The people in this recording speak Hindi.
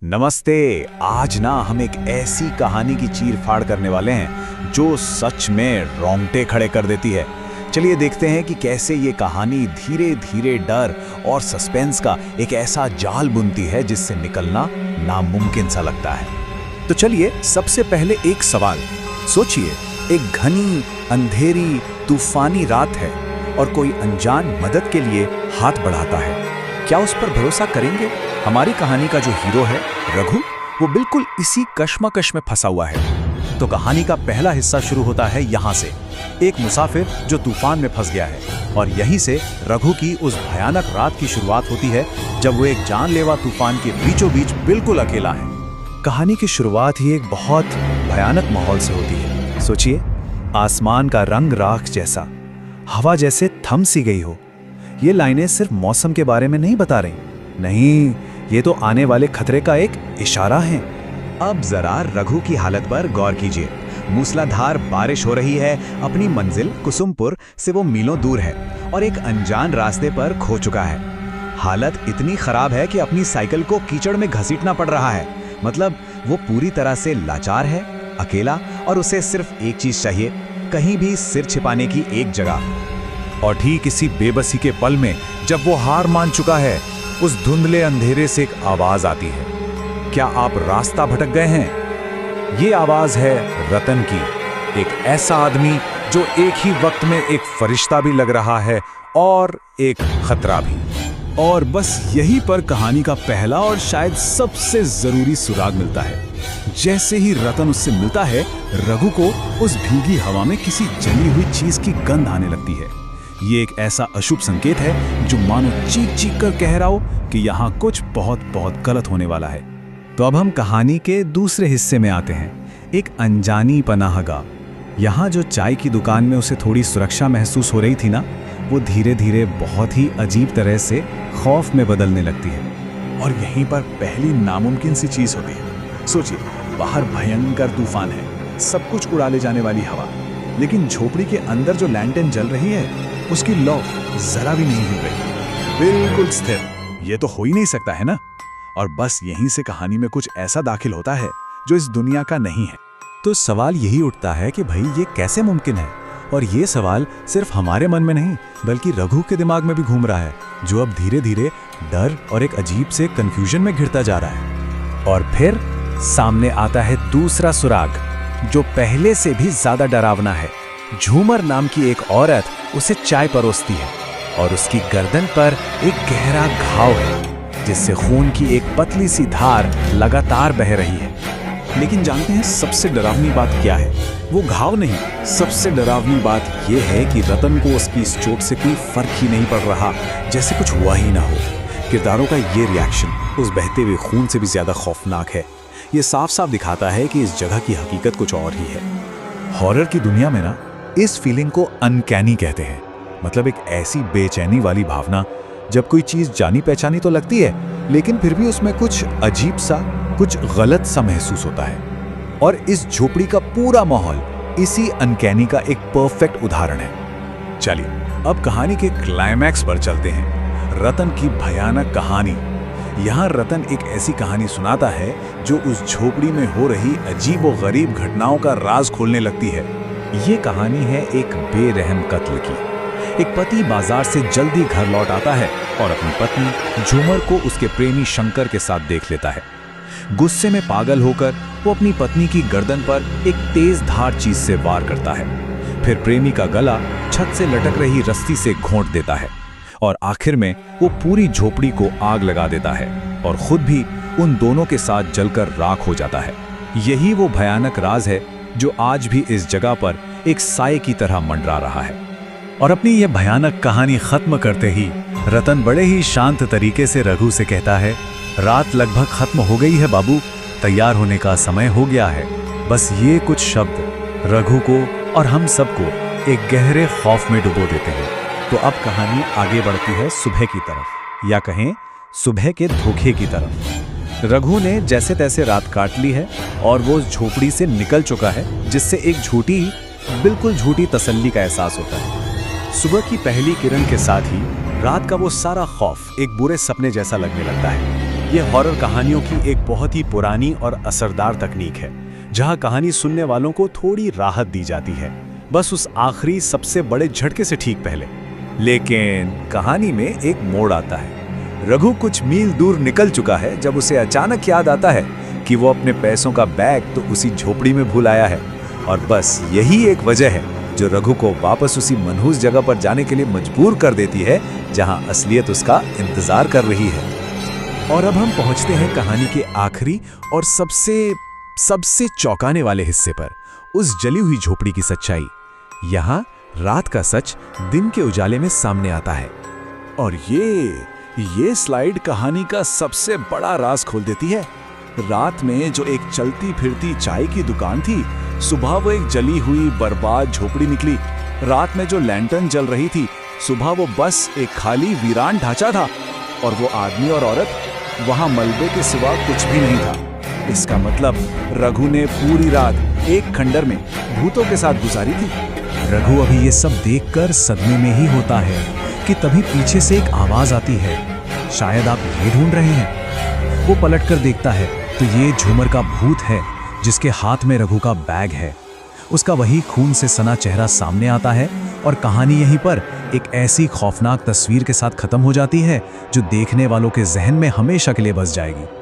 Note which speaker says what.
Speaker 1: नमस्ते। आज ना हम एक ऐसी कहानी की चीर फाड़ करने वाले हैं जो सच में रोंगटे खड़े कर देती है। चलिए देखते हैं कि कैसे ये कहानी धीरे धीरे डर और सस्पेंस का एक ऐसा जाल बुनती है जिससे निकलना नामुमकिन सा लगता है। तो चलिए सबसे पहले एक सवाल सोचिए। एक घनी अंधेरी तूफानी रात है और कोई अनजान मदद के लिए हाथ बढ़ाता है। क्या उस पर भरोसा करेंगे? हमारी कहानी का जो हीरो है रघु, वो बिल्कुल इसी कश्मकश में फंसा हुआ है। तो कहानी का पहला हिस्सा शुरू होता है यहाँ से, एक मुसाफिर जो तूफान में फंस गया है। और यहीं से रघु की उस भयानक रात की शुरुआत होती है जब वो एक जानलेवा तूफान के बीचों बीच बिल्कुल अकेला है। कहानी की शुरुआत ही एक बहुत भयानक माहौल से होती है। सोचिए, आसमान का रंग राख जैसा, हवा जैसे थम सी गई हो। ये लाइनें सिर्फ मौसम के बारे में नहीं बता रही, नहीं, ये तो आने वाले खतरे का एक इशारा है। अब जरा रघु की हालत पर गौर कीजिए। मूसलाधार बारिश हो रही है, अपनी मंजिल कुसुमपुर से वो मीलों दूर है और एक अनजान रास्ते पर खो चुका है। हालत इतनी खराब है कि अपनी साइकिल को कीचड़ में घसीटना पड़ रहा है। मतलब वो पूरी तरह से लाचार है, अकेला, और उसे सिर्फ एक चीज चाहिए, कहीं भी सिर छिपाने की एक जगह। और ठीक इसी बेबसी के पल में जब वो हार मान चुका है, उस धुंधले अंधेरे से एक आवाज आती है। क्या आप रास्ता भटक गए हैं? ये आवाज है रतन की, एक ऐसा आदमी जो एक ही वक्त में एक फरिश्ता भी लग रहा है और एक खतरा भी। और बस यहीं पर कहानी का पहला और शायद सबसे जरूरी सुराग मिलता है। जैसे ही रतन उससे मिलता है, रघु को उस भीगी हवा में किसी जली हुई चीज की गंध आने लगती है। ये एक ऐसा अशुभ संकेत है जो मानो चीख चीख कर कह रहा हो कि यहाँ कुछ बहुत बहुत गलत होने वाला है। तो अब हम कहानी के दूसरे हिस्से में आते हैं, एक अनजानी पनाहगाह। यहाँ जो चाय की दुकान में उसे थोड़ी सुरक्षा महसूस हो रही थी ना, वो धीरे धीरे बहुत ही अजीब तरह से खौफ में बदलने लगती है। और यहीं पर पहली नामुमकिन सी चीज होती है। सोचिए, बाहर भयंकर तूफान है, सब कुछ उड़ा ले जाने वाली हवा, लेकिन झोपड़ी के अंदर जो लैंटर्न जल रही है उसकी लौ जरा भी नहीं हिल रही, बिल्कुल स्थिर। ये तो हो ही नहीं सकता है ना। और बस यहीं से कहानी में कुछ ऐसा दाखिल होता है जो इस दुनिया का नहीं है। तो सवाल यही उठता है कि भाई ये कैसे मुमकिन है? और ये सवाल सिर्फ हमारे मन में नहीं बल्कि रघु के दिमाग में भी घूम रहा है, जो अब धीरे धीरे डर और एक अजीब से कंफ्यूजन में घिरता जा रहा है। और फिर सामने आता है दूसरा सुराग, जो पहले से भी ज्यादा डरावना है। झूमर नाम की एक औरत उसे चाय परोसती है और उसकी गर्दन पर एक गहरा घाव है जिससे खून की एक पतली सी धार लगातार बह रही है। लेकिन जानते हैं सबसे डरावनी बात क्या है? वो घाव नहीं, सबसे डरावनी बात यह है कि रतन को उसकी इस चोट से कोई फर्क ही नहीं पड़ रहा, जैसे कुछ हुआ ही ना हो। किरदारों का ये रिएक्शन उस बहते हुए खून से भी ज्यादा खौफनाक है। ये साफ साफ दिखाता है कि इस जगह की हकीकत कुछ और ही है। हॉरर की दुनिया में ना इस फीलिंग को अनकैनी कहते हैं। मतलब एक ऐसी बेचैनी वाली भावना जब कोई चीज जानी पहचानी तो लगती है, लेकिन फिर भी उसमें कुछ अजीब सा, कुछ गलत सा महसूस होता है। और इस झोपड़ी का पूरा माहौल इसी अनकैनी का एक परफेक्ट उदाहरण है। चलिए अब कहानी के क्लाइमैक्स पर चलते हैं, रतन की भयानक कहानी। यहाँ रतन एक ऐसी कहानी सुनाता है जो उस झोपड़ी में हो रही अजीब व गरीब घटनाओं का राज खोलने लगती है। ये कहानी है एक बेरहम कत्ल की। एक पति बाजार से जल्दी घर लौट आता है और अपनी पत्नी झूमर को उसके प्रेमी शंकर के साथ देख लेता है। गुस्से में पागल होकर वो अपनी पत्नी की गर्दन पर एक तेज धार चीज से वार करता है। फिर प्रेमी का गला छत से लटक रही रस्सी से घोंट देता है और आखिर में वो पूरी झोपड़ी को आग लगा देता है और खुद भी उन दोनों के साथ जलकर राख हो जाता है। यही वो भयानक राज है जो आज भी इस जगह पर एक साए की तरह मंडरा रहा है। और अपनी ये भयानक कहानी खत्म करते ही रतन बड़े ही शांत तरीके से रघु से कहता है, रात लगभग खत्म हो गई है बाबू, तैयार होने का समय हो गया है। बस ये कुछ शब्द रघु को और हम सबको एक गहरे खौफ में डुबो देते हैं। तो अब कहानी आगे बढ़ती है सुबह की तरफ, या कहें सुबह के धोखे की तरफ। रघु ने जैसे तैसे रात काट ली है और वो उस झोपड़ी से निकल चुका है, जिससे एक झूठी, बिल्कुल झूठी तसल्ली का एहसास होता है। सुबह की पहली किरण के साथ ही रात का वो सारा खौफ एक बुरे सपने जैसा लगने लगता है।
Speaker 2: ये हॉरर कहानियों की एक बहुत ही पुरानी और असरदार तकनीक है, जहां कहानी सुनने वालों को थोड़ी राहत दी जाती है, बस उस आखिरी सबसे बड़े झटके से ठीक पहले।
Speaker 1: लेकिन कहानी में एक मोड़ आता है। रघु कुछ मील दूर निकल चुका है जब उसे अचानक याद आता है कि वो अपने पैसों का बैग तो उसी झोपड़ी में भूल आया है, और बस यही एक वजह है जो रघु को वापस उसी मनहूस जगह पर जाने के लिए मजबूर कर देती है जहां असलियत उसका इंतजार कर रही है।
Speaker 2: और अब हम पहुंचते हैं कहानी के आखिरी और सबसे चौंकाने वाले हिस्से पर, उस जली हुई झोपड़ी की सच्चाई। यहाँ रात का सच दिन के उजाले में सामने आता है।
Speaker 1: और ये स्लाइड कहानी का सबसे बड़ा राज खोल देती है। रात में जो एक चलती फिरती चाय की दुकान थी, सुबह वो एक जली हुई बर्बाद झोपड़ी निकली। रात में जो लैंटर्न जल रही थी, सुबह वो बस एक खाली वीरान ढांचा था। और वो आदमी और औरत, वहां मलबे के सिवा कुछ भी नहीं था। इसका मतलब रघु ने पूरी रात एक खंडर में भूतों के साथ गुजारी थी।
Speaker 2: रघु अभी ये सब देखकर सदमे में ही होता है कि तभी पीछे से एक आवाज आती है, शायद आप ये ढूंढ रहे हैं। वो पलटकर देखता है तो ये झूमर का भूत है, जिसके हाथ में रघु का बैग है। उसका वही खून से सना चेहरा सामने आता है और कहानी यहीं पर एक ऐसी खौफनाक तस्वीर के साथ खत्म हो जाती है जो देखने वालों के जहन में हमेशा के लिए बस जाएगी।